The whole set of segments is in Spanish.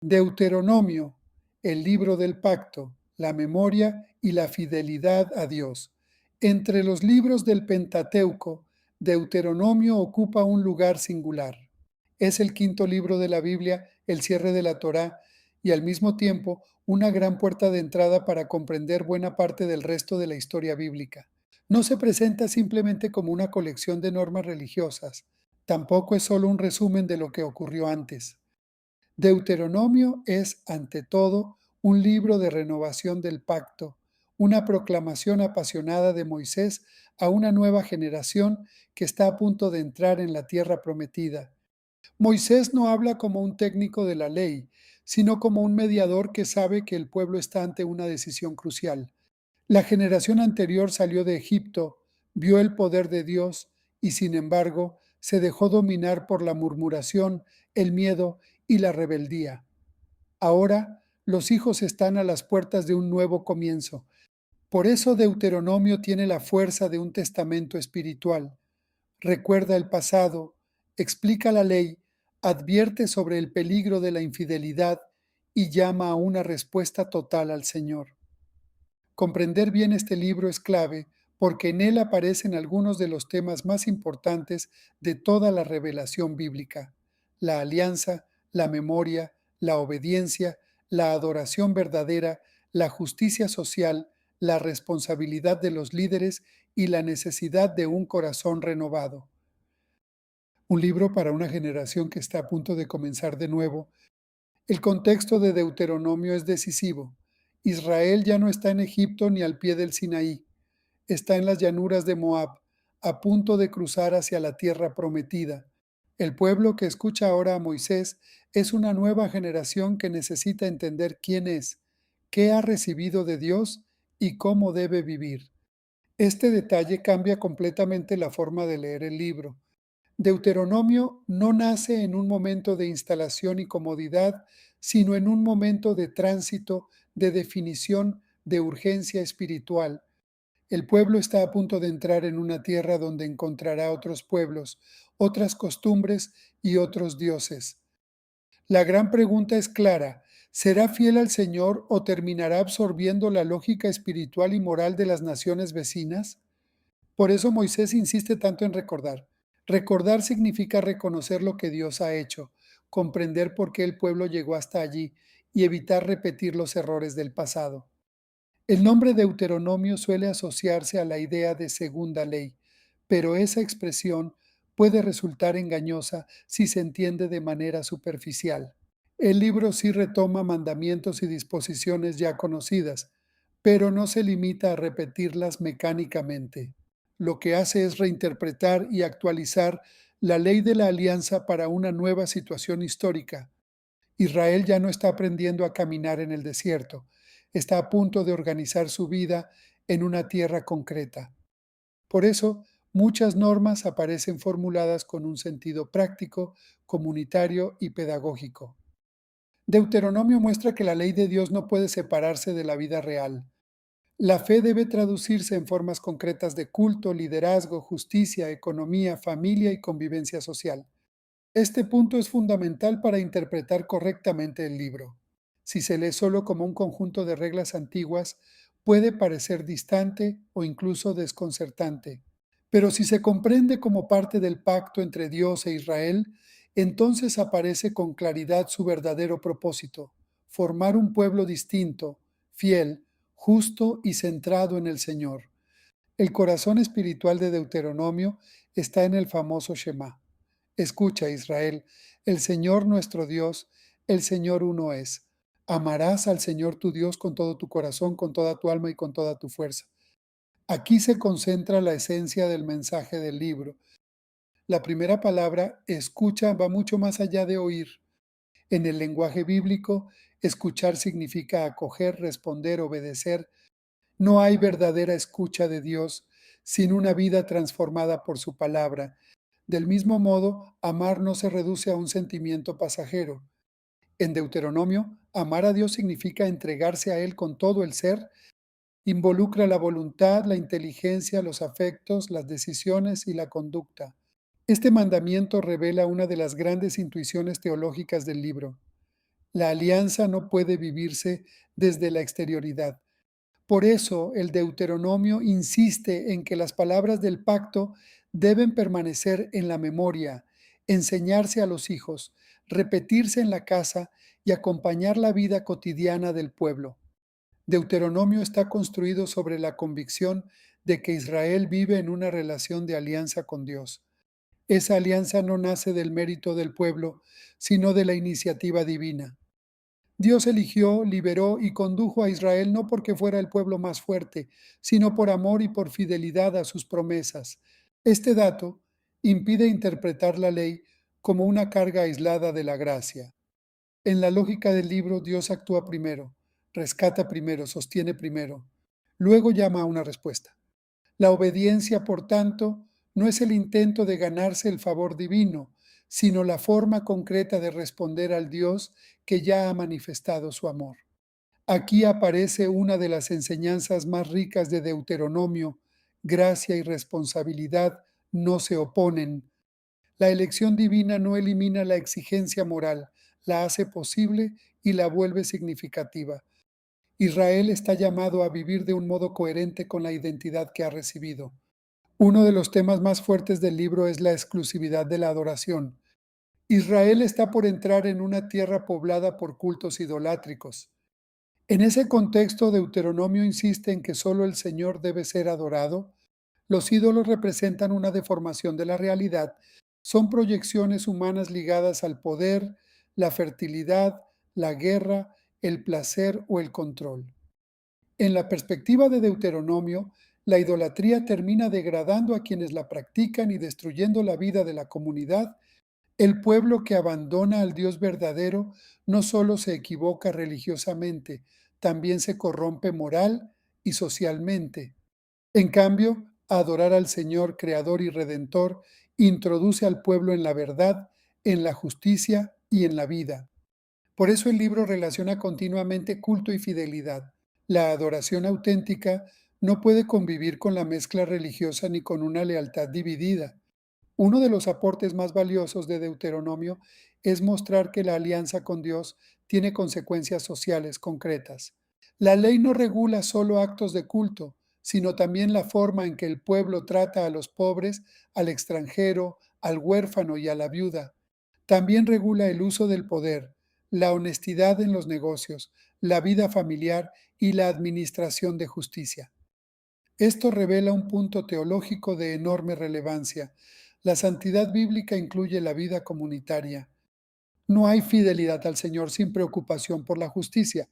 Deuteronomio, el libro del pacto, la memoria y la fidelidad a Dios. Entre los libros del Pentateuco, Deuteronomio ocupa un lugar singular. Es el quinto libro de la Biblia, el cierre de la Torá, y al mismo tiempo una gran puerta de entrada para comprender buena parte del resto de la historia bíblica. No se presenta simplemente como una colección de normas religiosas, tampoco es solo un resumen de lo que ocurrió antes. Deuteronomio es, ante todo, un libro de renovación del pacto, una proclamación apasionada de Moisés a una nueva generación que está a punto de entrar en la tierra prometida. Moisés no habla como un técnico de la ley, sino como un mediador que sabe que el pueblo está ante una decisión crucial. La generación anterior salió de Egipto, vio el poder de Dios y, sin embargo, se dejó dominar por la murmuración, el miedo y la rebeldía. Ahora, los hijos están a las puertas de un nuevo comienzo. Por eso Deuteronomio tiene la fuerza de un testamento espiritual. Recuerda el pasado, explica la ley, advierte sobre el peligro de la infidelidad y llama a una respuesta total al Señor. Comprender bien este libro es clave porque en él aparecen algunos de los temas más importantes de toda la revelación bíblica: la alianza, la memoria, la obediencia, la adoración verdadera, la justicia social, la responsabilidad de los líderes y la necesidad de un corazón renovado. Un libro para una generación que está a punto de comenzar de nuevo. El contexto de Deuteronomio es decisivo. Israel ya no está en Egipto ni al pie del Sinaí, está en las llanuras de Moab, a punto de cruzar hacia la tierra prometida. El pueblo que escucha ahora a Moisés es una nueva generación que necesita entender quién es, qué ha recibido de Dios y cómo debe vivir. Este detalle cambia completamente la forma de leer el libro. Deuteronomio no nace en un momento de instalación y comodidad, sino en un momento de tránsito, de definición, de urgencia espiritual. El pueblo está a punto de entrar en una tierra donde encontrará otros pueblos, otras costumbres y otros dioses. La gran pregunta es clara: ¿será fiel al Señor o terminará absorbiendo la lógica espiritual y moral de las naciones vecinas? Por eso Moisés insiste tanto en recordar. Recordar significa reconocer lo que Dios ha hecho, comprender por qué el pueblo llegó hasta allí y evitar repetir los errores del pasado. El nombre Deuteronomio suele asociarse a la idea de segunda ley, pero esa expresión puede resultar engañosa si se entiende de manera superficial. El libro sí retoma mandamientos y disposiciones ya conocidas, pero no se limita a repetirlas mecánicamente. Lo que hace es reinterpretar y actualizar la ley de la alianza para una nueva situación histórica. Israel ya no está aprendiendo a caminar en el desierto, está a punto de organizar su vida en una tierra concreta. Por eso, muchas normas aparecen formuladas con un sentido práctico, comunitario y pedagógico. Deuteronomio muestra que la ley de Dios no puede separarse de la vida real. La fe debe traducirse en formas concretas de culto, liderazgo, justicia, economía, familia y convivencia social. Este punto es fundamental para interpretar correctamente el libro. Si se lee solo como un conjunto de reglas antiguas, puede parecer distante o incluso desconcertante. Pero si se comprende como parte del pacto entre Dios e Israel, entonces aparece con claridad su verdadero propósito: formar un pueblo distinto, fiel, justo y centrado en el Señor. El corazón espiritual de Deuteronomio está en el famoso Shema. Escucha, Israel, el Señor nuestro Dios, el Señor uno es. Amarás al Señor tu Dios con todo tu corazón, con toda tu alma y con toda tu fuerza. Aquí se concentra la esencia del mensaje del libro. La primera palabra, escucha, va mucho más allá de oír. En el lenguaje bíblico, escuchar significa acoger, responder, obedecer. No hay verdadera escucha de Dios sin una vida transformada por su palabra. Del mismo modo, amar no se reduce a un sentimiento pasajero. En Deuteronomio, amar a Dios significa entregarse a Él con todo el ser. Involucra la voluntad, la inteligencia, los afectos, las decisiones y la conducta. Este mandamiento revela una de las grandes intuiciones teológicas del libro. La alianza no puede vivirse desde la exterioridad. Por eso el Deuteronomio insiste en que las palabras del pacto deben permanecer en la memoria, enseñarse a los hijos, repetirse en la casa y acompañar la vida cotidiana del pueblo. Deuteronomio está construido sobre la convicción de que Israel vive en una relación de alianza con Dios. Esa alianza no nace del mérito del pueblo, sino de la iniciativa divina. Dios eligió, liberó y condujo a Israel no porque fuera el pueblo más fuerte, sino por amor y por fidelidad a sus promesas. Este dato impide interpretar la ley como una carga aislada de la gracia. En la lógica del libro, Dios actúa primero, rescata primero, sostiene primero, luego llama a una respuesta. La obediencia, por tanto, no es el intento de ganarse el favor divino, sino la forma concreta de responder al Dios que ya ha manifestado su amor. Aquí aparece una de las enseñanzas más ricas de Deuteronomio: gracia y responsabilidad no se oponen. La elección divina no elimina la exigencia moral, la hace posible y la vuelve significativa. Israel está llamado a vivir de un modo coherente con la identidad que ha recibido. Uno de los temas más fuertes del libro es la exclusividad de la adoración. Israel está por entrar en una tierra poblada por cultos idolátricos. En ese contexto, Deuteronomio insiste en que solo el Señor debe ser adorado. Los ídolos representan una deformación de la realidad, son proyecciones humanas ligadas al poder, la fertilidad, la guerra, el placer o el control. En la perspectiva de Deuteronomio, la idolatría termina degradando a quienes la practican y destruyendo la vida de la comunidad. El pueblo que abandona al Dios verdadero no solo se equivoca religiosamente, también se corrompe moral y socialmente. En cambio, adorar al Señor Creador y Redentor introduce al pueblo en la verdad, en la justicia y en la vida. Por eso el libro relaciona continuamente culto y fidelidad. La adoración auténtica no puede convivir con la mezcla religiosa ni con una lealtad dividida. Uno de los aportes más valiosos de Deuteronomio es mostrar que la alianza con Dios tiene consecuencias sociales concretas. La ley no regula solo actos de culto, sino también la forma en que el pueblo trata a los pobres, al extranjero, al huérfano y a la viuda. También regula el uso del poder, la honestidad en los negocios, la vida familiar y la administración de justicia. Esto revela un punto teológico de enorme relevancia. La santidad bíblica incluye la vida comunitaria. No hay fidelidad al Señor sin preocupación por la justicia.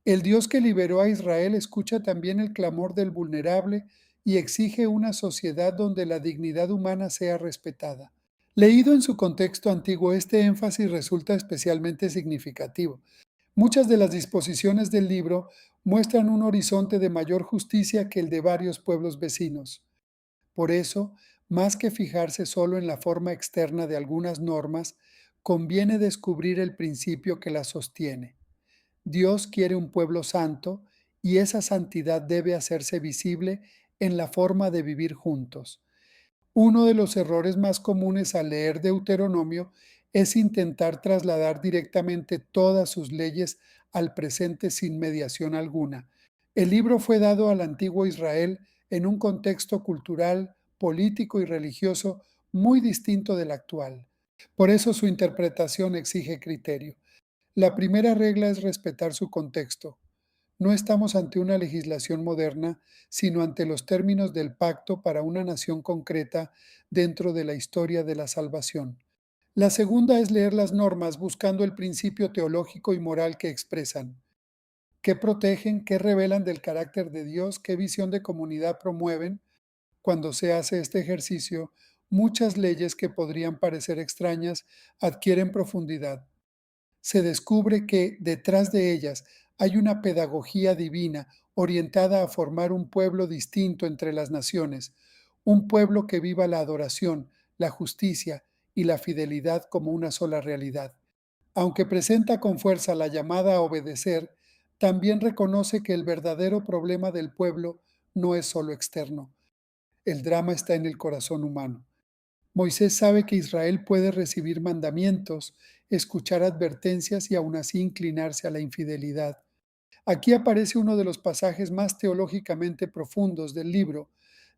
El Dios que liberó a Israel escucha también el clamor del vulnerable y exige una sociedad donde la dignidad humana sea respetada. Leído en su contexto antiguo, este énfasis resulta especialmente significativo. Muchas de las disposiciones del libro muestran un horizonte de mayor justicia que el de varios pueblos vecinos. Por eso, más que fijarse solo en la forma externa de algunas normas, conviene descubrir el principio que las sostiene. Dios quiere un pueblo santo y esa santidad debe hacerse visible en la forma de vivir juntos. Uno de los errores más comunes al leer Deuteronomio es intentar trasladar directamente todas sus leyes al presente sin mediación alguna. El libro fue dado al antiguo Israel en un contexto cultural, político y religioso muy distinto del actual. Por eso su interpretación exige criterio. La primera regla es respetar su contexto. No estamos ante una legislación moderna, sino ante los términos del pacto para una nación concreta dentro de la historia de la salvación. La segunda es leer las normas buscando el principio teológico y moral que expresan. ¿Qué protegen? ¿Qué revelan del carácter de Dios? ¿Qué visión de comunidad promueven? Cuando se hace este ejercicio, muchas leyes que podrían parecer extrañas adquieren profundidad. Se descubre que detrás de ellas hay una pedagogía divina orientada a formar un pueblo distinto entre las naciones, un pueblo que viva la adoración, la justicia y la fidelidad como una sola realidad. Aunque presenta con fuerza la llamada a obedecer, también reconoce que el verdadero problema del pueblo no es solo externo. El drama está en el corazón humano. Moisés sabe que Israel puede recibir mandamientos, escuchar advertencias y aún así inclinarse a la infidelidad. Aquí aparece uno de los pasajes más teológicamente profundos del libro,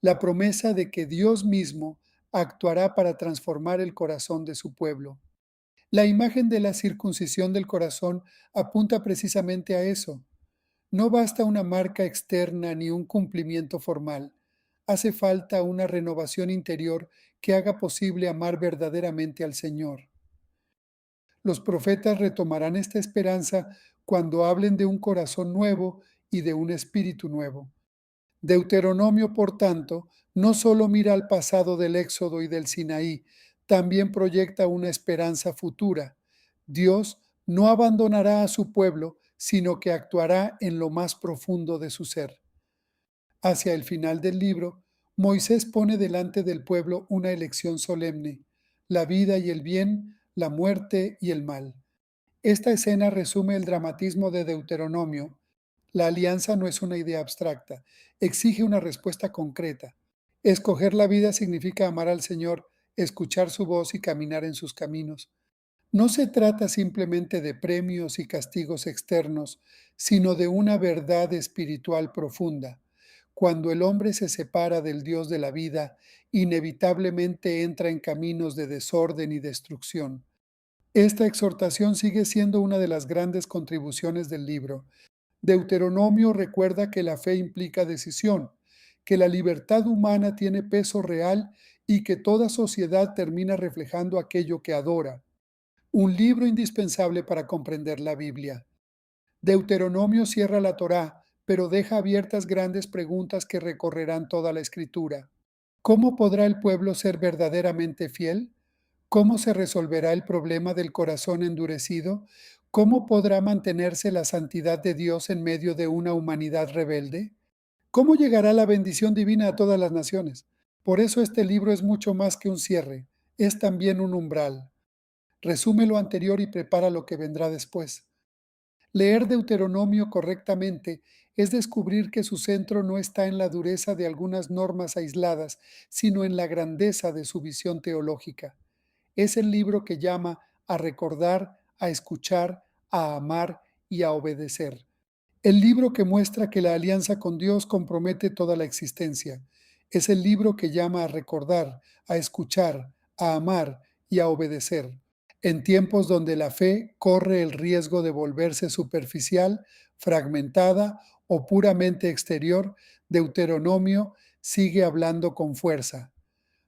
la promesa de que Dios mismo actuará para transformar el corazón de su pueblo. La imagen de la circuncisión del corazón apunta precisamente a eso. No basta una marca externa ni un cumplimiento formal. Hace falta una renovación interior que haga posible amar verdaderamente al Señor. Los profetas retomarán esta esperanza cuando hablen de un corazón nuevo y de un espíritu nuevo. Deuteronomio, por tanto, no solo mira al pasado del Éxodo y del Sinaí, también proyecta una esperanza futura. Dios no abandonará a su pueblo, sino que actuará en lo más profundo de su ser. Hacia el final del libro, Moisés pone delante del pueblo una elección solemne: la vida y el bien, la muerte y el mal. Esta escena resume el dramatismo de Deuteronomio. La alianza no es una idea abstracta, exige una respuesta concreta. Escoger la vida significa amar al Señor, escuchar su voz y caminar en sus caminos. No se trata simplemente de premios y castigos externos, sino de una verdad espiritual profunda. Cuando el hombre se separa del Dios de la vida, inevitablemente entra en caminos de desorden y destrucción. Esta exhortación sigue siendo una de las grandes contribuciones del libro. Deuteronomio recuerda que la fe implica decisión, que la libertad humana tiene peso real y que toda sociedad termina reflejando aquello que adora. Un libro indispensable para comprender la Biblia. Deuteronomio cierra la Torá, pero deja abiertas grandes preguntas que recorrerán toda la Escritura. ¿Cómo podrá el pueblo ser verdaderamente fiel? ¿Cómo se resolverá el problema del corazón endurecido? ¿Cómo podrá mantenerse la santidad de Dios en medio de una humanidad rebelde? ¿Cómo llegará la bendición divina a todas las naciones? Por eso este libro es mucho más que un cierre, es también un umbral. Resume lo anterior y prepara lo que vendrá después. Leer Deuteronomio correctamente es descubrir que su centro no está en la dureza de algunas normas aisladas, sino en la grandeza de su visión teológica. Es el libro que llama a recordar, a escuchar, a amar y a obedecer. El libro que muestra que la alianza con Dios compromete toda la existencia. Es el libro que llama a recordar, a escuchar, a amar y a obedecer. En tiempos donde la fe corre el riesgo de volverse superficial, fragmentada o puramente exterior, Deuteronomio sigue hablando con fuerza.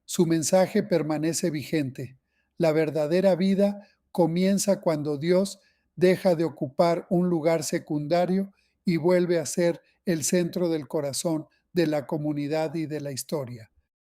Su mensaje permanece vigente. La verdadera vida comienza cuando Dios deja de ocupar un lugar secundario y vuelve a ser el centro del corazón de la comunidad y de la historia.